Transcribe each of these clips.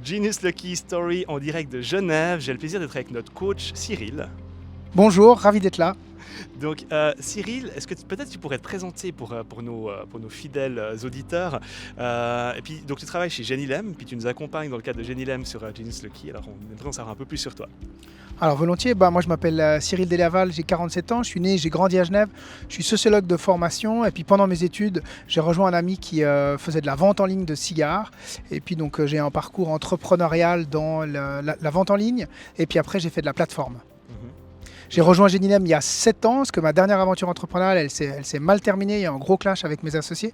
Genius Lucky Story en direct de Genève. J'ai le plaisir d'être avec notre coach Cyril. Bonjour, ravi d'être là. Donc Cyril, est-ce que peut-être tu pourrais te présenter pour nos fidèles auditeurs et puis donc tu travailles chez Genilem, puis tu nous accompagnes dans le cadre de Genilem sur Genius Lucky. Alors on aimerait en savoir un peu plus sur toi. Alors volontiers, moi je m'appelle Cyril Delaval, j'ai 47 ans, je suis né, j'ai grandi à Genève, je suis sociologue de formation et puis pendant mes études, j'ai rejoint un ami qui faisait de la vente en ligne de cigares et puis donc j'ai un parcours entrepreneurial dans la vente en ligne et puis après j'ai fait de la plateforme. J'ai rejoint Genilem il y a 7 ans, parce que ma dernière aventure entrepreneuriale, elle s'est mal terminée, il y a eu un gros clash avec mes associés.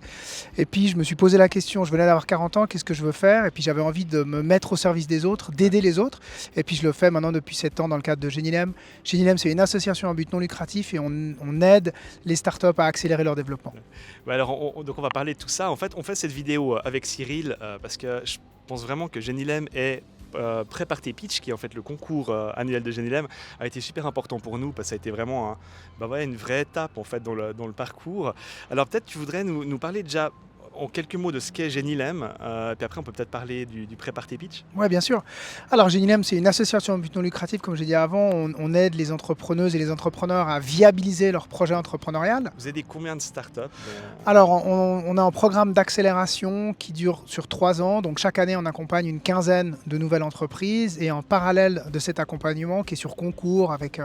Et puis je me suis posé la question, je venais d'avoir 40 ans, qu'est-ce que je veux faire? Et puis j'avais envie de me mettre au service des autres, d'aider les autres. Et puis je le fais maintenant depuis 7 ans dans le cadre de Genilem. Genilem, c'est une association à but non lucratif et on aide les startups à accélérer leur développement. Ouais, alors donc on va parler de tout ça. En fait, on fait cette vidéo avec Cyril parce que je pense vraiment que Genilem est Prépare tes pitch, qui est en fait le concours annuel de Genilem, a été super important pour nous parce que ça a été vraiment une vraie étape en fait dans le parcours. Alors peut-être tu voudrais nous parler déjà en quelques mots de ce qu'est Genilem, puis après on peut peut-être parler du Prépare tes pitch. Oui, bien sûr. Alors Genilem, c'est une association à but non lucratif, comme j'ai dit avant. On aide les entrepreneuses et les entrepreneurs à viabiliser leur projet entrepreneurial. Vous aidez combien de startups Alors on a un programme d'accélération qui dure sur 3 ans. Donc chaque année, on accompagne une quinzaine de nouvelles entreprises. Et en parallèle de cet accompagnement, qui est sur concours avec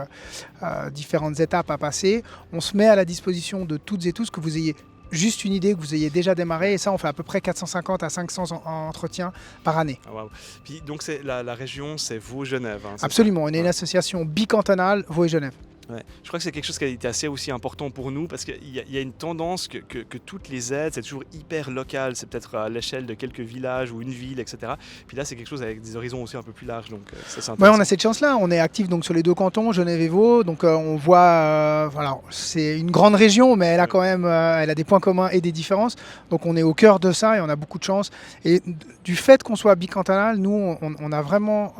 différentes étapes à passer, on se met à la disposition de toutes et tous, que vous ayez juste une idée, que vous ayez déjà démarré, et ça on fait à peu près 450 à 500 entretiens par année. Ah, wow. Puis donc la région, c'est Vaud-Genève. Absolument, on est une association bicantonale, Vaud et Genève. Ouais. Je crois que c'est quelque chose qui a été assez aussi important pour nous parce qu'il y a une tendance que toutes les aides, c'est toujours hyper local, c'est peut-être à l'échelle de quelques villages ou une ville, etc. Puis là, c'est quelque chose avec des horizons aussi un peu plus larges, donc ça c'est intéressant. Ouais, on a cette chance-là, on est actif donc sur les 2 cantons, Genève et Vaud, donc on voit, voilà, c'est une grande région, mais elle a quand même elle a des points communs et des différences, donc on est au cœur de ça et on a beaucoup de chance. Et du fait qu'on soit bicantonal, nous, on a vraiment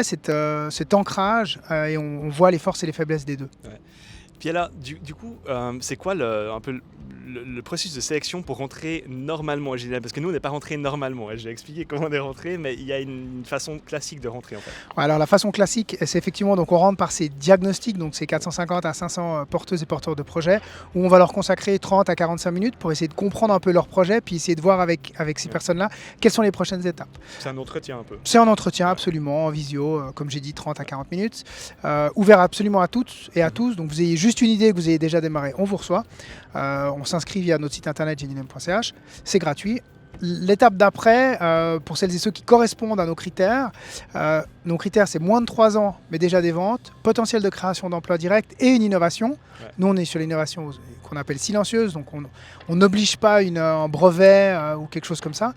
cet ancrage et on voit les forces et les faiblesses des deux. Ouais. Puis alors, du coup, c'est quoi un peu le processus de sélection pour rentrer normalement à Genilem? Parce que nous, on n'est pas rentré normalement. J'ai expliqué comment on est rentré, mais il y a une façon classique de rentrer en fait. Ouais, alors la façon classique, c'est effectivement, donc on rentre par ces diagnostics, donc ces 450 à 500 porteuses et porteurs de projets, où on va leur consacrer 30 à 45 minutes pour essayer de comprendre un peu leur projet, puis essayer de voir avec ces personnes-là quelles sont les prochaines étapes. C'est un entretien un peu. C'est un entretien, absolument, en visio, comme j'ai dit, 30 à 40 minutes, ouvert absolument à toutes et à tous. Donc vous ayez juste une idée, que vous ayez déjà démarré, on vous reçoit. On s'inscrit via notre site internet genilem.ch, c'est gratuit. L'étape d'après, pour celles et ceux qui correspondent à nos critères c'est moins de 3 ans, mais déjà des ventes, potentiel de création d'emplois directs et une innovation. Ouais. Nous, on est sur l'innovation qu'on appelle silencieuse, donc on n'oblige pas un brevet ou quelque chose comme ça.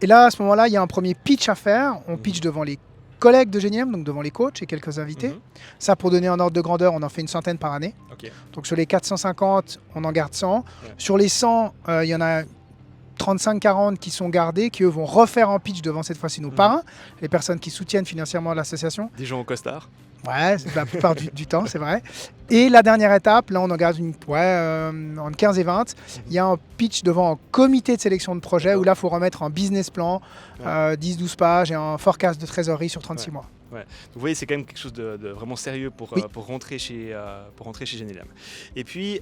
Et là, à ce moment-là, il y a un premier pitch à faire. On pitch devant les collègues de Genilem, donc devant les coachs et quelques invités. Ça, pour donner un ordre de grandeur, on en fait une centaine par année. Okay. Donc sur les 450, on en garde 100. Ouais. Sur les 100, il y en a 35-40 qui sont gardés, qui eux vont refaire un pitch devant cette fois-ci nos parrains, les personnes qui soutiennent financièrement l'association. Des gens au costard. Ouais, c'est la plupart du temps, c'est vrai. Et la dernière étape, là on en garde entre 15 et 20, il y a un pitch devant un comité de sélection de projet où là il faut remettre un business plan, 10-12 pages et un forecast de trésorerie sur 36 mois. Ouais. Donc, vous voyez, c'est quand même quelque chose de vraiment sérieux pour rentrer chez Genilem. Et puis,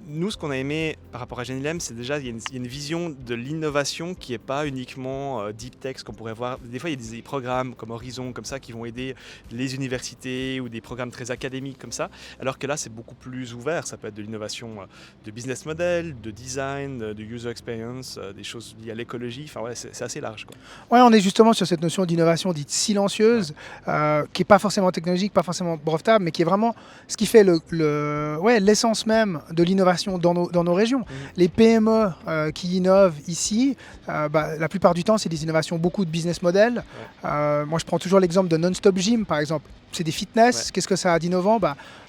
nous, ce qu'on a aimé par rapport à Genilem, c'est déjà il y a une vision de l'innovation qui n'est pas uniquement deep tech, qu'on pourrait voir. Des fois, il y a des programmes comme Horizon, comme ça, qui vont aider les universités ou des programmes très académiques comme ça, alors que là, c'est beaucoup plus ouvert. Ça peut être de l'innovation de business model, de design, de user experience, des choses liées à l'écologie. Enfin, ouais, c'est assez large, quoi. Ouais, on est justement sur cette notion d'innovation dite silencieuse, qui n'est pas forcément technologique, pas forcément brevetable, mais qui est vraiment ce qui fait l'essence même de l'innovation dans nos régions. Les PME qui innovent ici, la plupart du temps, c'est des innovations, beaucoup de business models. Moi, je prends toujours l'exemple de Non-Stop Gym, par exemple. C'est des fitness. Qu'est-ce que ça a d'innovant?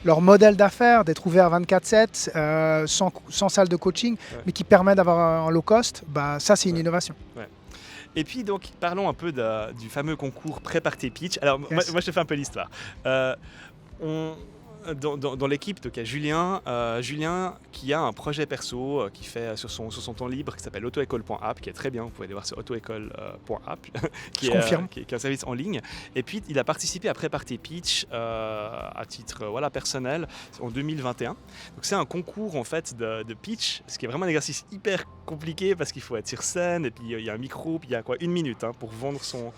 Leur modèle d'affaires, d'être ouvert 24/7, sans salle de coaching, mais qui permet d'avoir un low cost, ça, c'est une innovation. Et puis donc, parlons un peu du fameux concours Prépare tes pitch. Alors, moi, je te fais un peu l'histoire. dans l'équipe, donc il y a Julien qui a un projet perso qui fait sur son temps libre qui s'appelle autoécole.app, qui est très bien, vous pouvez aller voir sur autoécole.app, qui est un service en ligne. Et puis il a participé à Prépare tes pitch à titre personnel en 2021. Donc c'est un concours en fait de pitch, ce qui est vraiment un exercice hyper compliqué parce qu'il faut être sur scène et puis il y a un micro, puis il y a une minute pour vendre son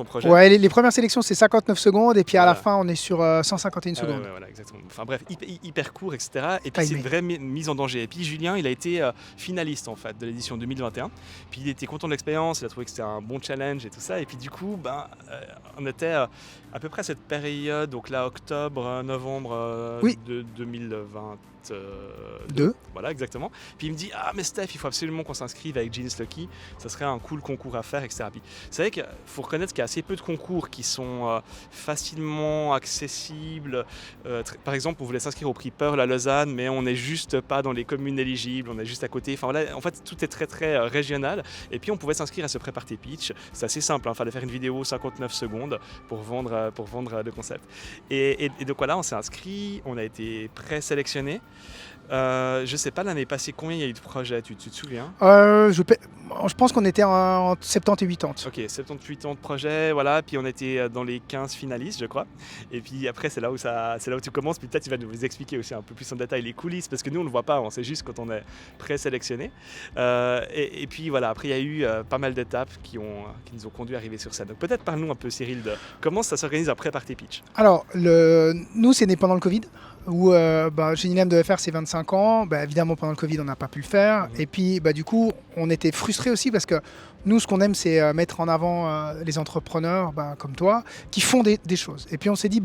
projet. Ouais, les premières sélections c'est 59 secondes et puis à la fin on est sur 151 secondes. Ouais, voilà, exactement. Enfin bref, hyper court, etc. Et puis c'est une vraie mise en danger. Et puis Julien, il a été finaliste en fait de l'édition 2021. Puis il était content de l'expérience, il a trouvé que c'était un bon challenge et tout ça. Et puis du coup, on était à peu près à cette période, donc là octobre, novembre de 2022. Voilà, exactement. Puis il me dit mais Steph, il faut absolument qu'on s'inscrive avec Genius Lucky. Ça serait un cool concours à faire, etc. Puis c'est vrai qu'il faut reconnaître qu'il y a assez peu de concours qui sont facilement accessibles. Par exemple, on voulait s'inscrire au prix Pearl à Lausanne, mais on n'est juste pas dans les communes éligibles, on est juste à côté. Enfin voilà, en fait, tout est très très régional. Et puis on pouvait s'inscrire à ce Prépare tes pitch. C'est assez simple, il fallait faire une vidéo 59 secondes pour vendre le concept. Et donc voilà, on s'est inscrit, on a été présélectionné. Je sais pas l'année passée combien il y a eu de projets, tu te souviens? Je pense qu'on était en 70 et 80. Ok, 70-80 projets, voilà, puis on était dans les 15 finalistes, je crois. Et puis après, c'est là où tu commences, puis peut-être tu vas nous expliquer aussi un peu plus en détail les coulisses, parce que nous on ne le voit pas, on sait juste quand on est présélectionné. Et puis voilà, après il y a eu pas mal d'étapes qui nous ont conduit à arriver sur scène. Donc peut-être parle-nous un peu, Cyril, de comment ça s'organise après Prépare tes pitch. Alors, nous c'est né pendant le Covid, où Genilem devait faire ses 25 ans. Évidemment, pendant le Covid, on n'a pas pu le faire. Et puis, du coup, on était frustrés aussi parce que nous, ce qu'on aime, c'est mettre en avant les entrepreneurs comme toi qui font des choses. Et puis, on s'est dit,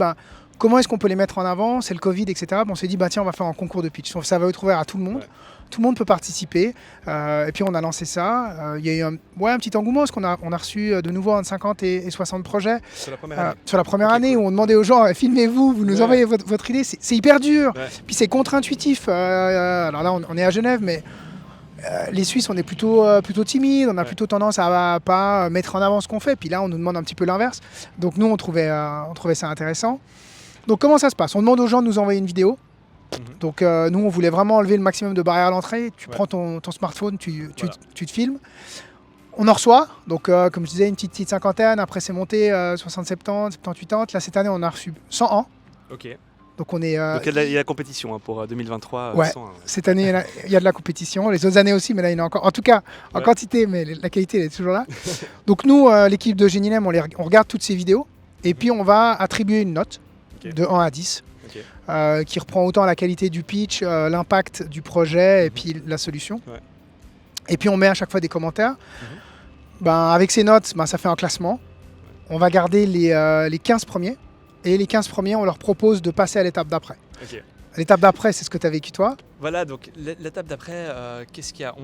comment est-ce qu'on peut les mettre en avant? C'est le Covid, etc. On s'est dit, tiens, on va faire un concours de pitch. Ça va être ouvert à tout le monde. Ouais. Tout le monde peut participer. Et puis, on a lancé ça. Il y a eu un petit engouement parce qu'on a reçu de nouveau entre 50 et 60 projets. Sur la première année. Sur la première année, où on demandait aux gens, filmez-vous, vous nous envoyez votre idée. C'est hyper dur. Ouais. Puis, c'est contre-intuitif. Alors là, on est à Genève, mais les Suisses, on est plutôt timides. On a plutôt tendance à pas mettre en avant ce qu'on fait. Puis là, on nous demande un petit peu l'inverse. Donc, nous, on trouvait ça intéressant. Donc, comment ça se passe? On demande aux gens de nous envoyer une vidéo. Donc nous on voulait vraiment enlever le maximum de barrières à l'entrée. Tu prends ton smartphone, tu te filmes. On en reçoit, donc comme je disais une petite cinquantaine, après c'est monté 60, 70, 78 80. Là cette année on a reçu 101. Ok. Donc on est. Donc il y a la compétition pour 2023. Ouais. 101, cette année il y a de la compétition, les autres années aussi, mais là il y en a encore. En tout cas en quantité, mais la qualité elle est toujours là. Donc nous l'équipe de Genilem, on regarde toutes ces vidéos et puis on va attribuer une note de 1 à 10. Qui reprend autant la qualité du pitch, l'impact du projet et puis la solution. Ouais. Et puis on met à chaque fois des commentaires. Avec ces notes, ça fait un classement. On va garder les 15 premiers. Et les 15 premiers, on leur propose de passer à l'étape d'après. Okay. L'étape d'après, c'est ce que tu as vécu toi? Voilà, donc l'étape d'après, qu'est-ce qu'il y a?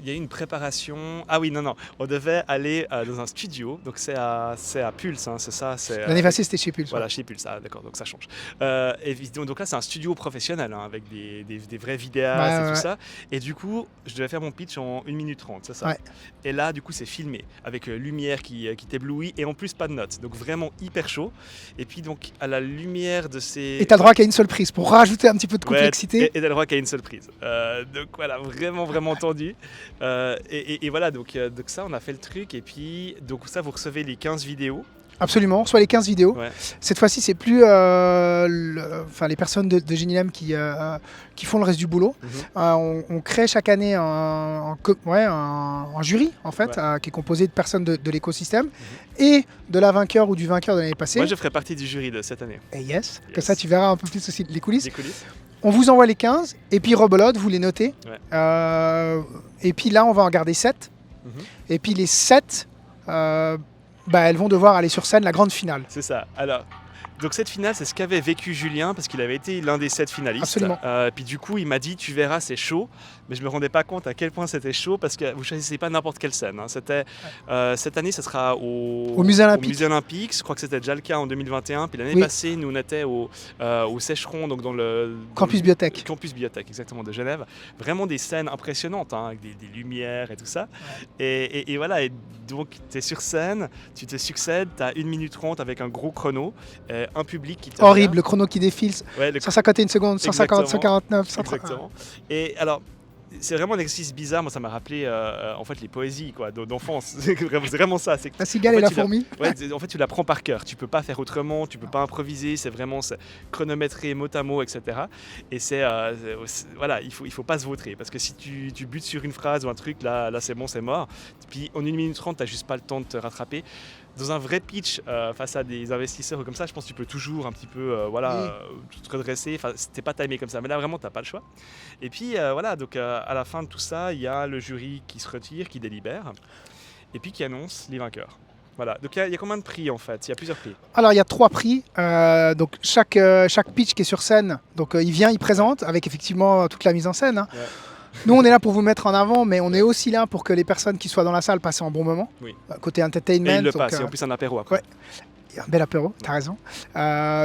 Il y a eu une préparation. Ah oui, non, on devait aller dans un studio, donc c'est à Pulse, c'est ça. L'année passée, c'était chez Pulse. Voilà, chez Pulse, d'accord, donc ça change. Donc là, c'est un studio professionnel, avec des vrais vidéastes et tout ça. Et du coup, je devais faire mon pitch en 1 minute 30, c'est ça. Ouais. Et là, du coup, c'est filmé, avec lumière qui t'éblouit, et en plus, pas de notes. Donc vraiment hyper chaud. Et puis, donc, à la lumière de ces... Et tu as le droit qu'à une seule prise, pour rajouter un petit peu de complexité. Et tu as le droit qu'à une seule prise. Donc voilà, vraiment tendu. Et voilà, donc ça, on a fait le truc. Et puis, donc ça, vous recevez les 15 vidéos. Absolument, soit les 15 vidéos. Ouais. Cette fois-ci, c'est plus les personnes de Genilem qui font le reste du boulot. On crée chaque année un jury, en fait, qui est composé de personnes de l'écosystème et de la vainqueur ou du vainqueur de l'année passée. Moi, je ferai partie du jury de cette année. Et yes. Que ça, tu verras un peu plus aussi les coulisses. On vous envoie les 15 et puis rebelote, vous les notez. Ouais. Et puis là, on va en garder 7. Et puis les 7... elles vont devoir aller sur scène, la grande finale. C'est ça. Alors, donc cette finale, c'est ce qu'avait vécu Julien, parce qu'il avait été l'un des 7 finalistes. Absolument. Puis du coup, il m'a dit, tu verras, c'est chaud. Mais je ne me rendais pas compte à quel point c'était chaud, parce que vous ne choisissez pas n'importe quelle scène. C'était, cette année, ça sera au Musée Olympique. Musée Olympique. Je crois que c'était déjà le cas en 2021. Puis l'année passée, nous, on était au Sécheron, donc dans le... Campus Biotech. Campus Biotech, exactement, de Genève. Vraiment des scènes impressionnantes, avec des lumières et tout ça. Ouais. Et voilà, et donc tu es sur scène, tu te succèdes, tu as 1 minute 30 avec un gros chrono. un public qui te Horrible, regarde. le chrono qui défile, Ouais, 151 secondes, 150, Exactement. 149, 130. Exactement. Et alors, c'est vraiment un exercice bizarre. Moi, ça m'a rappelé en fait les poésies quoi, d'enfance. C'est vraiment ça. C'est que, La cigale en et fait, la tu l'as- fourmi. ouais, en fait, tu l'apprends par cœur. Tu peux pas faire autrement. Tu peux pas improviser. C'est vraiment chronométré mot à mot, etc. Et voilà, il faut pas se vautrer parce que si tu butes sur une phrase ou un truc, là c'est bon, c'est mort. Puis en 1 minute 30, t'as juste pas le temps de te rattraper. Dans un vrai pitch face à des investisseurs comme ça, je pense que tu peux toujours un petit peu te redresser. Enfin, c'était pas timé comme ça, mais là vraiment t'as pas le choix. Et puis voilà, donc à la fin de tout ça, il y a le jury qui se retire, qui délibère, et puis qui annonce les vainqueurs. Voilà, donc il y a combien de prix en fait? Il y a plusieurs prix. Alors il y a 3 prix. Donc chaque pitch qui est sur scène, donc il vient, il présente avec effectivement toute la mise en scène. Hein. Ouais. Nous on est là pour vous mettre en avant, mais on est aussi là pour que les personnes qui soient dans la salle passent un bon moment. Oui. Côté Et entertainment. il le donc, passe, et en plus un apéro après. ouais. Un bel apéro, t'as raison.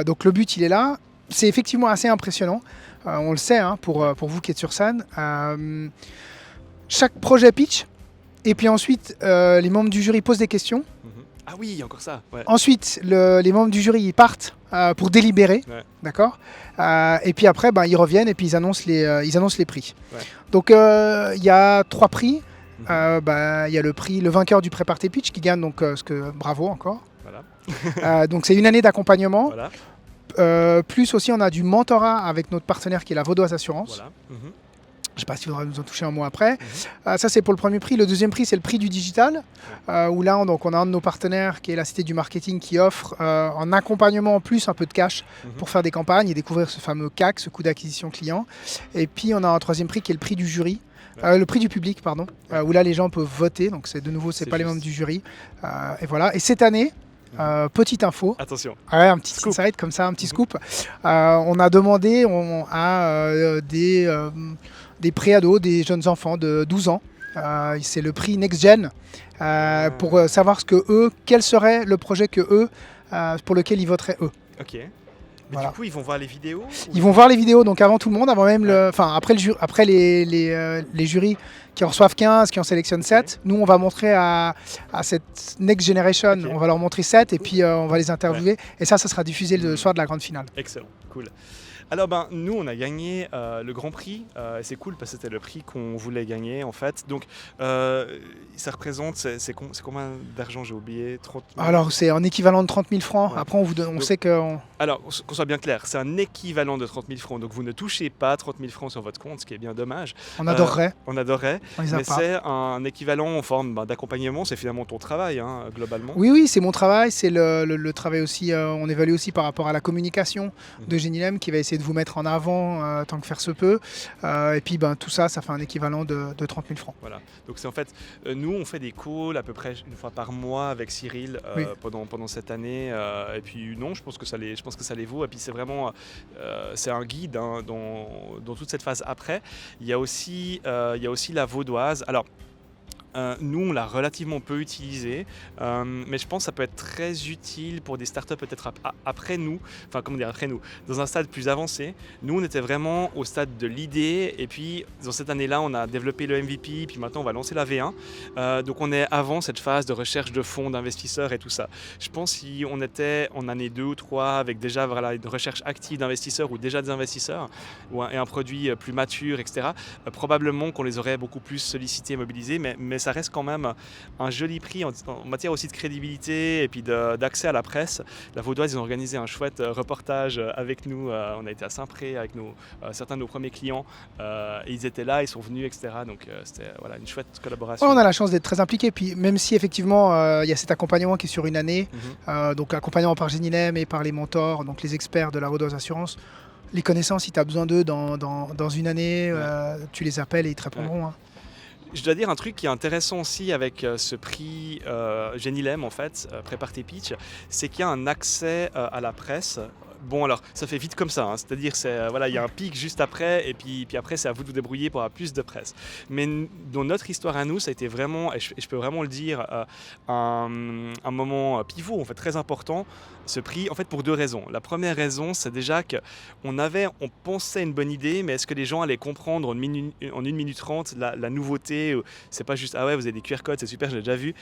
Donc le but il est là. C'est effectivement assez impressionnant. On le sait hein, pour vous qui êtes sur scène. Chaque projet pitch. Et puis ensuite, les membres du jury posent des questions. Mhm. Ah oui, il y a encore ça. Ouais. Ensuite, les membres du jury ils partent pour délibérer, Ouais. d'accord. Et puis après, ils reviennent et puis ils annoncent les prix. Ouais. Donc il y a 3 prix. Mhm. Il y a le vainqueur du Pré-Party Pitch qui gagne donc bravo encore. Voilà. Donc c'est une année d'accompagnement. Voilà. Plus aussi on a du mentorat avec notre partenaire qui est la Vaudoise Assurance. Voilà. Mhm. Je ne sais pas si vous nous en toucher un mot après. Ça, c'est pour le premier prix. Le deuxième prix, c'est le prix du digital, où là, on a un de nos partenaires qui est la Cité du Marketing qui offre en accompagnement en plus un peu de cash pour faire des campagnes et découvrir ce fameux CAC, ce coût d'acquisition client. Et puis, on a un troisième prix qui est le prix du jury. Le prix du public, pardon, où là les gens peuvent voter, donc c'est de nouveau, c'est pas les membres du jury. Et voilà. Et cette année, petite info, Attention. un petit insight comme ça, un petit scoop. On a demandé à des préados, des jeunes enfants de 12 ans. C'est le prix Next Gen pour savoir quel serait le projet pour lequel ils voteraient eux. Ok. Mais Voilà. du coup, ils vont voir les vidéos Ils vont voir les vidéos donc avant tout le monde, avant même après les jurys qui en reçoivent 15, qui en sélectionnent 7. Nous, on va montrer à cette Next Generation, on va leur montrer 7 et puis on va les interviewer. Et ça sera diffusé le soir de la grande finale. Excellent, cool. Alors nous on a gagné le Grand Prix, et c'est cool parce que c'était le prix qu'on voulait gagner en fait. Donc ça représente, c'est combien d'argent, j'ai oublié, 30 000. Alors c'est en équivalent de 30 000 francs, Ouais. après on sait que... Alors qu'on soit bien clair, c'est un équivalent de 30 000 francs, donc vous ne touchez pas 30 000 francs sur votre compte, ce qui est bien dommage. On adorerait, On adorerait, on les a mais pas. c'est un équivalent en forme d'accompagnement, c'est finalement ton travail globalement. Oui, c'est mon travail, c'est le travail aussi, on évalue aussi par rapport à la communication de Genilem qui va essayer de vous mettre en avant tant que faire se peut. Et puis tout ça fait un équivalent de 30 000 francs. Voilà, donc c'est en fait, nous on fait des calls à peu près une fois par mois avec Cyril Oui. pendant cette année. Et puis non, je pense que ça les vaut. Et puis c'est vraiment, c'est un guide dans toute cette phase après. Il y a aussi la Vaudoise. Alors, nous, on l'a relativement peu utilisé, mais je pense que ça peut être très utile pour des startups peut-être après nous, dans un stade plus avancé. Nous, on était vraiment au stade de l'idée, et puis dans cette année-là, on a développé le MVP, puis maintenant on va lancer la V1. Donc on est avant cette phase de recherche de fonds, d'investisseurs et tout ça. Je pense que si on était en année 2 ou 3 avec déjà une recherche active d'investisseurs ou déjà des investisseurs, et un produit plus mature, etc., probablement qu'on les aurait beaucoup plus sollicités et mobilisés, mais ça reste quand même un joli prix en matière aussi de crédibilité et puis d'accès à la presse. La Vaudoise, ils ont organisé un chouette reportage avec nous. On a été à Saint-Pré avec certains de nos premiers clients. Et ils étaient là, ils sont venus, etc. Donc c'était une chouette collaboration. On a la chance d'être très impliqués. Puis même si effectivement il y a cet accompagnement qui est sur une année, donc accompagnement par Genilem et par les mentors, donc les experts de la Vaudoise Assurance, les connaissances, si tu as besoin d'eux dans une année, tu les appelles et ils te répondront. Je dois dire un truc qui est intéressant aussi avec ce prix Genilem en fait, Prépare tes pitch, c'est qu'il y a un accès à la presse Bon, alors, ça fait vite comme ça, hein. C'est-à-dire, voilà, il y a un pic juste après, et puis après, c'est à vous de vous débrouiller pour avoir plus de presse. Mais dans notre histoire à nous, ça a été vraiment, et je peux vraiment le dire, un moment pivot, en fait, très important, ce prix, en fait, pour deux raisons. La première raison, c'est déjà qu'on pensait une bonne idée, mais est-ce que les gens allaient comprendre en 1 minute 30 la nouveauté? C'est pas juste, ah ouais, vous avez des QR codes, c'est super, je l'ai déjà vu.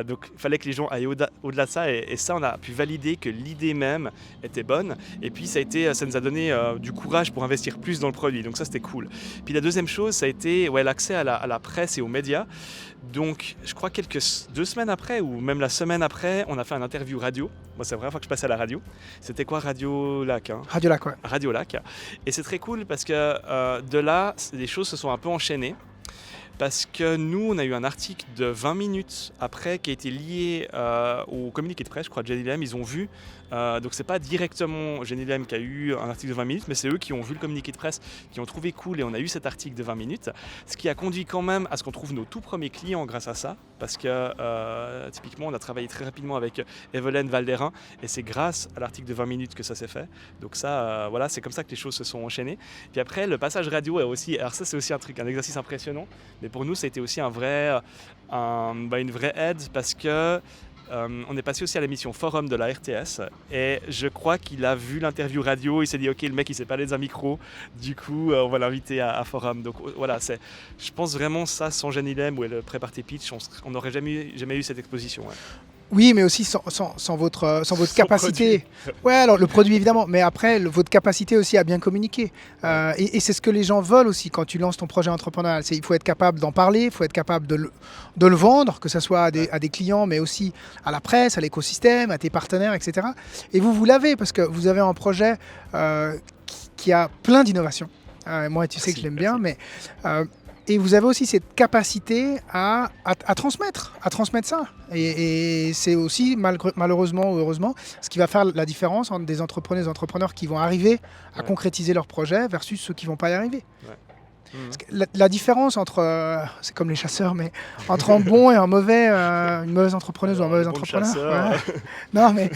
Donc, il fallait que les gens aillent au-delà de ça, et ça, on a pu valider que l'idée même était bonne. Et puis ça nous a donné du courage pour investir plus dans le produit, donc ça c'était cool. Puis la deuxième chose, ça a été l'accès à la presse et aux médias. Donc je crois 2 semaines après, ou même la semaine après, on a fait une interview radio. Moi c'est la première fois que je passais à la radio. C'était quoi, Radio Lac, hein? Radio Lac, ouais. Radio Lac. Et c'est très cool parce que de là, les choses se sont un peu enchaînées. Parce que nous, on a eu un article de 20 minutes après qui a été lié au communiqué de presse, je crois, de Genilem. Ils ont vu, donc c'est pas directement Genilem qui a eu un article de 20 minutes, mais c'est eux qui ont vu le communiqué de presse, qui ont trouvé cool, et on a eu cet article de 20 minutes. Ce qui a conduit quand même à ce qu'on trouve nos tout premiers clients grâce à ça, parce que typiquement, on a travaillé très rapidement avec Evelyne Valderin, et c'est grâce à l'article de 20 minutes que ça s'est fait. Donc ça, voilà, c'est comme ça que les choses se sont enchaînées. Puis après, le passage radio est aussi, alors ça c'est aussi un exercice impressionnant. Mais pour nous, ça a été aussi une vraie aide parce que on est passé aussi à l'émission Forum de la RTS, et je crois qu'il a vu l'interview radio, il s'est dit ok, le mec il sait parler dans un micro, du coup on va l'inviter à Forum. Donc voilà, je pense vraiment ça, sans Genilem ou le pré-party pitch, on n'aurait jamais eu cette exposition. Ouais. Oui, mais aussi sans votre capacité. Ouais, alors le produit évidemment, mais après votre capacité aussi à bien communiquer. Et c'est ce que les gens veulent aussi quand tu lances ton projet entrepreneurial. Il faut être capable d'en parler, il faut être capable de le vendre, que ce soit à des clients, mais aussi à la presse, à l'écosystème, à tes partenaires, etc. Et vous l'avez parce que vous avez un projet qui a plein d'innovations. Moi, tu sais que je l'aime bien, mais et vous avez aussi cette capacité à transmettre ça. Et c'est aussi, malheureusement ou heureusement, ce qui va faire la différence entre des entrepreneurs qui vont arriver à concrétiser leur projet versus ceux qui ne vont pas y arriver. Ouais. Parce que la différence entre, c'est comme les chasseurs, mais entre un bon et un mauvais, une mauvaise entrepreneuse ou un mauvais entrepreneur. Ouais. Non, mais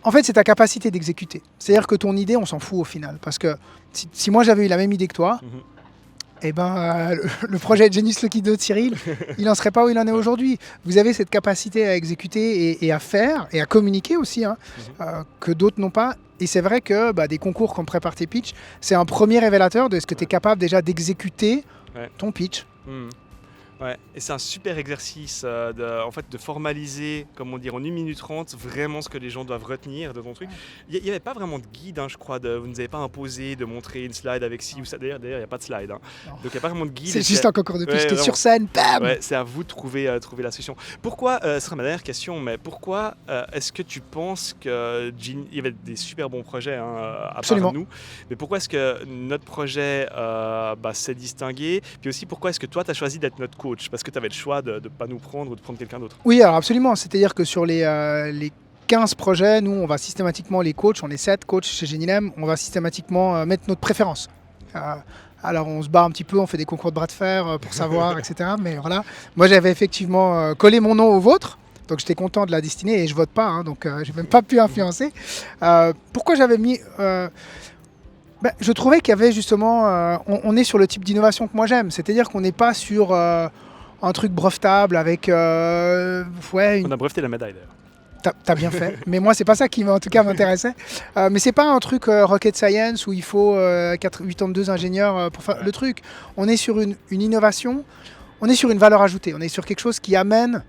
en fait, c'est ta capacité d'exécuter. C'est-à-dire que ton idée, on s'en fout au final. Parce que si moi j'avais eu la même idée que toi, eh ben, le projet Genius Lucky 2 de Cyril, il n'en serait pas où il en est aujourd'hui. Vous avez cette capacité à exécuter et à faire, et à communiquer aussi, que d'autres n'ont pas. Et c'est vrai que des concours comme Pré-Party Pitch, c'est un premier révélateur de ce que tu es capable déjà d'exécuter ton pitch. Ouais, et c'est un super exercice de formaliser, comme on dit, en 1 minute 30, vraiment ce que les gens doivent retenir de ton truc. Il n'y avait pas vraiment de guide, je crois, vous ne nous avez pas imposé de montrer une slide avec ci ou ça. D'ailleurs, il n'y a pas de slide. Donc il n'y a pas vraiment de guide. C'est juste un concours de pitch, tu es sur scène, bam. Ouais, c'est à vous de trouver la solution. Pourquoi, ce sera ma dernière question, mais pourquoi est-ce que tu penses il y avait des super bons projets à part nous, mais pourquoi est-ce que notre projet s'est distingué? Puis aussi, pourquoi est-ce que toi, tu as choisi d'être notre coach? Parce que tu avais le choix de ne pas nous prendre ou de prendre quelqu'un d'autre. Oui, alors absolument. C'est-à-dire que sur les 15 projets, nous, on va systématiquement, les coachs, on est 7 coachs chez Genilem, on va systématiquement mettre notre préférence. Alors, on se bat un petit peu, on fait des concours de bras de fer pour savoir, etc. Mais voilà, moi, j'avais effectivement collé mon nom au vôtre. Donc, j'étais content de la destinée et je vote pas, donc je n'ai même pas pu influencer. Pourquoi j'avais mis... je trouvais qu'il y avait justement... on est sur le type d'innovation que moi j'aime. C'est-à-dire qu'on n'est pas sur... un truc brevetable avec... On a breveté la médaille d'ailleurs. T'as bien fait. Mais moi, c'est pas ça qui en tout cas m'intéressait. Mais c'est pas un truc rocket science où il faut 82 ingénieurs pour faire le truc. On est sur une innovation, on est sur une valeur ajoutée, on est sur quelque chose qui amène...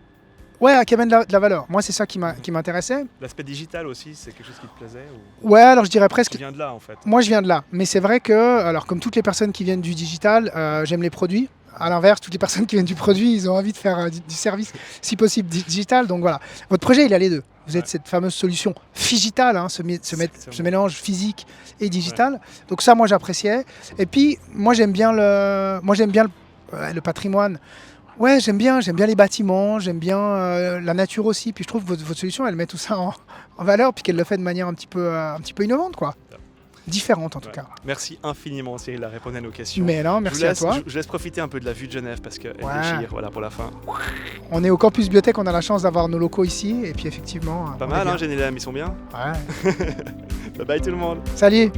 qui amène de la valeur. Moi, c'est ça qui m'intéressait. L'aspect digital aussi, c'est quelque chose qui te plaisait Ouais, alors je dirais presque... Tu viens de là, en fait. Moi, je viens de là. Mais c'est vrai que, alors comme toutes les personnes qui viennent du digital, j'aime les produits. À l'inverse, toutes les personnes qui viennent du produit, ils ont envie de faire du service, si possible, digital. Donc voilà, votre projet, il a les deux. Vous êtes cette fameuse solution phygital, ce mélange physique et digital. Donc ça, moi, j'appréciais. Et puis, moi, j'aime bien le patrimoine. Ouais, j'aime bien les bâtiments, j'aime bien la nature aussi. Puis je trouve que votre solution, elle met tout ça en valeur, puis qu'elle le fait de manière un petit peu innovante, quoi. Différente en tout cas. Merci infiniment Cyril d'avoir répondu à nos questions. Mais non, merci à toi. Je laisse profiter un peu de la vue de Genève parce qu'elle déchire, voilà, pour la fin. On est au campus biotech, on a la chance d'avoir nos locaux ici et puis effectivement... Pas mal, Genilem, ils sont bien. Ouais. Bye bye tout le monde. Salut.